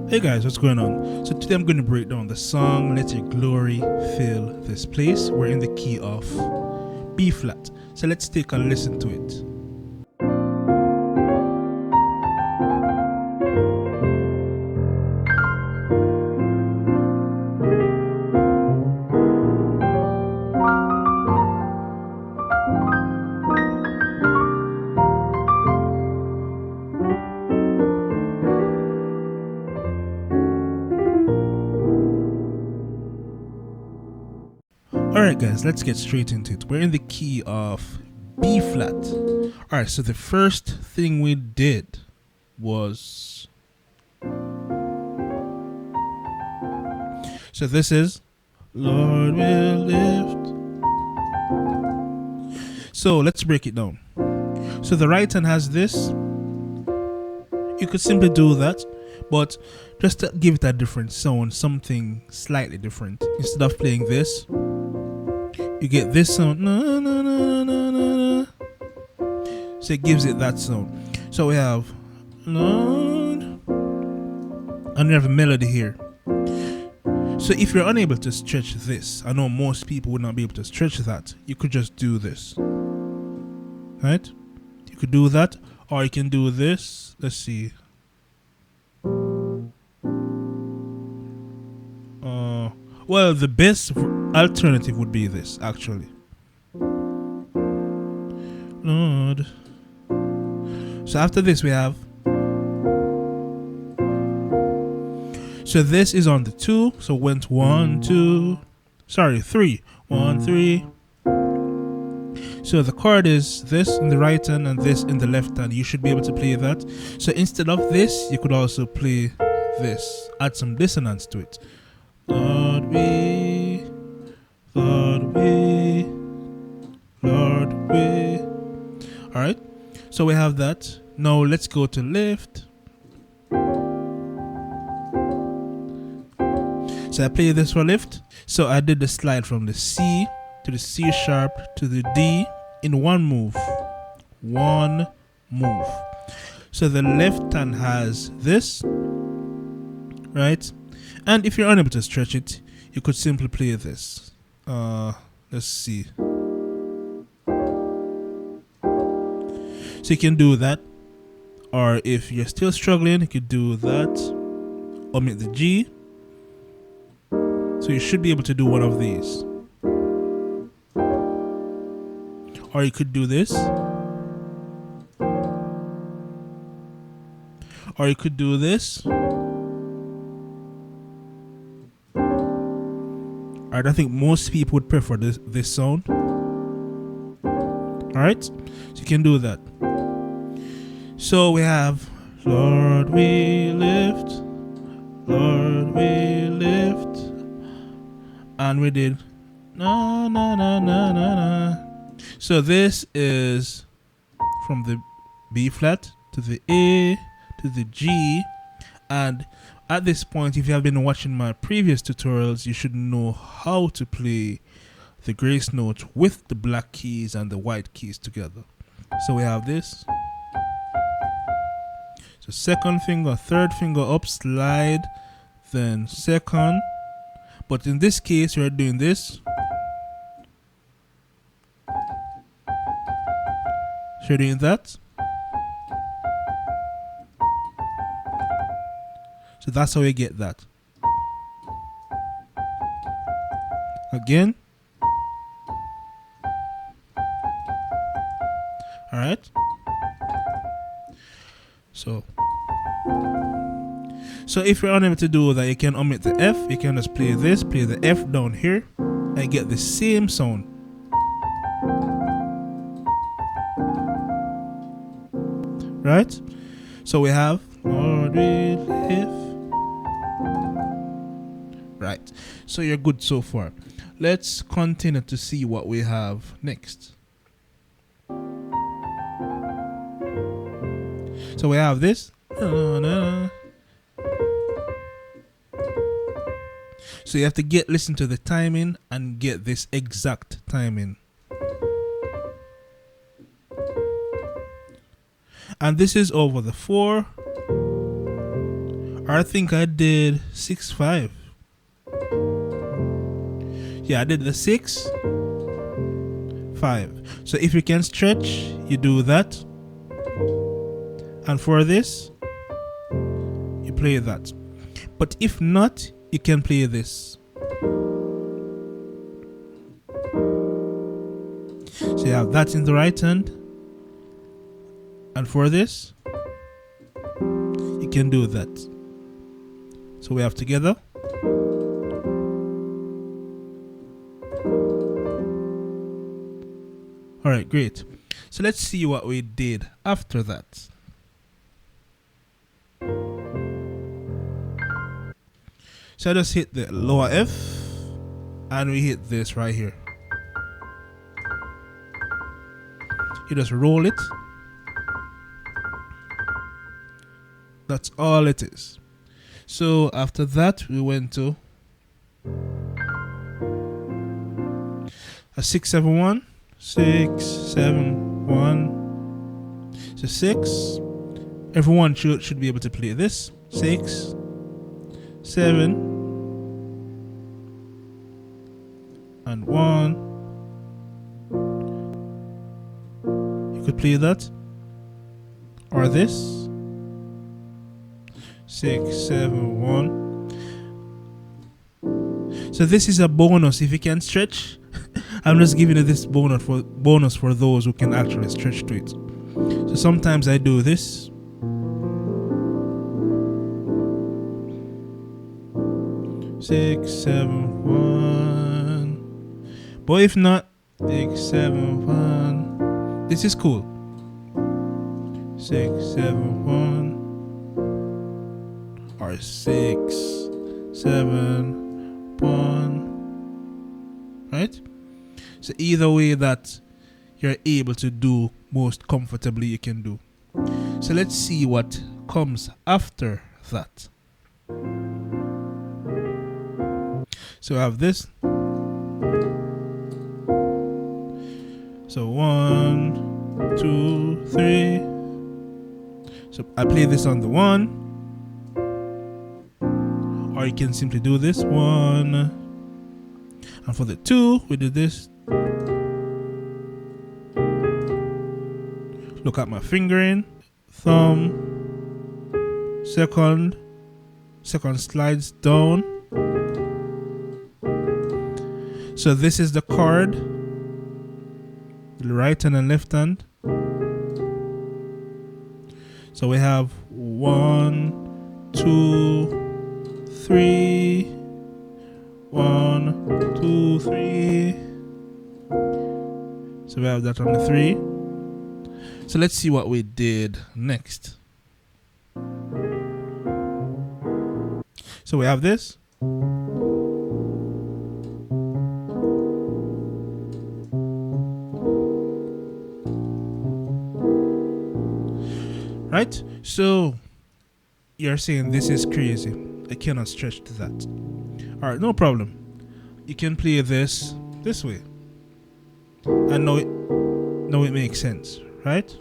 Hey guys, what's going on? So today I'm going to break down the song Let Your Glory Fill This Place. We're in the key of B flat. So let's take a listen to it. Alright guys, let's get straight into it. We're in the key of B flat. Alright, so the first thing we did was... So this is Lord will lift. So let's break it down. So the right hand has this. You could simply do that, but just to give it a different sound, something slightly different. Instead of playing this, you get this sound, na, na, na, na, na, na. So it gives it that sound. So we have Lord, and we have a melody here. So if you're unable to stretch this, I know most people would not be able to stretch that. You could just do this, right? You could do that, or you can do this. Let's see. Well, the best alternative would be this, actually. Lord. So after this we have. So this is on the 2. So went 1, 2. Sorry, 3. 1, 3. So the chord is this in the right hand and this in the left hand. You should be able to play that. So instead of this, you could also play this. Add some dissonance to it. Lord we, Lord we, Lord we. Alright, so we have that. Now let's go to lift. So I play this for lift. So I did the slide from the C to the C sharp to the D in one move. One move. So the left hand has this, right? And if you're unable to stretch it, you could simply play this. Let's see. So you can do that. Or if you're still struggling, you could do that. Omit the G. So you should be able to do one of these. Or you could do this. Or you could do this. Alright, I think most people would prefer this sound. Alright, so you can do that. So we have Lord we lift, Lord we lift, and we did na na na na na na. So this is from the B flat to the A to the G, and at this point, if you have been watching my previous tutorials, you should know how to play the grace note with the black keys and the white keys together. So we have this. So second finger, third finger up, slide, then second. But in this case, you're doing this. So you're doing that. So that's how you get that. Again. Alright. So if you're unable to do that, you can omit the F. You can just play this, play the F down here, and get the same sound. Right? So we have Lord we lift. Right, so you're good so far. Let's continue to see what we have next. So we have this. So you have to listen to the timing and get this exact timing. And this is over the 4. I think I did 6-5. Yeah, I did the 6, 5. So if you can stretch, you do that. And for this, you play that. But if not, you can play this. So you have that in the right hand. And for this, you can do that. So we have together. Alright, great. So let's see what we did after that. So I just hit the lower F and we hit this right here. You just roll it. That's all it is. So after that we went to a 6-7-1. 6-7-1. So 6. Everyone should be able to play this. 6, 7, and 1. You could play that or this. 6-7-1. So this is a bonus if you can stretch. I'm just giving you this bonus for those who can actually stretch to it. So sometimes I do this. Six, 7, 1. But if not, 6, 7, 1. This is cool. 6, 7, 1. Or 6, 7, 1. Right? So either way that you're able to do most comfortably, you can do. So let's see what comes after that. So I have this. So 1, 2, 3. So I play this on the 1. Or you can simply do this 1. And for the 2, we do this. Look at my fingering, thumb, second slides down. So this is the chord, the right hand and left hand. So we have 1, 2, 3, 1, 2, 3. So we have that on the 3. So let's see what we did next. So we have this. Right? So you're saying this is crazy. I cannot stretch to that. Alright, no problem. You can play this way. And now it makes sense, right?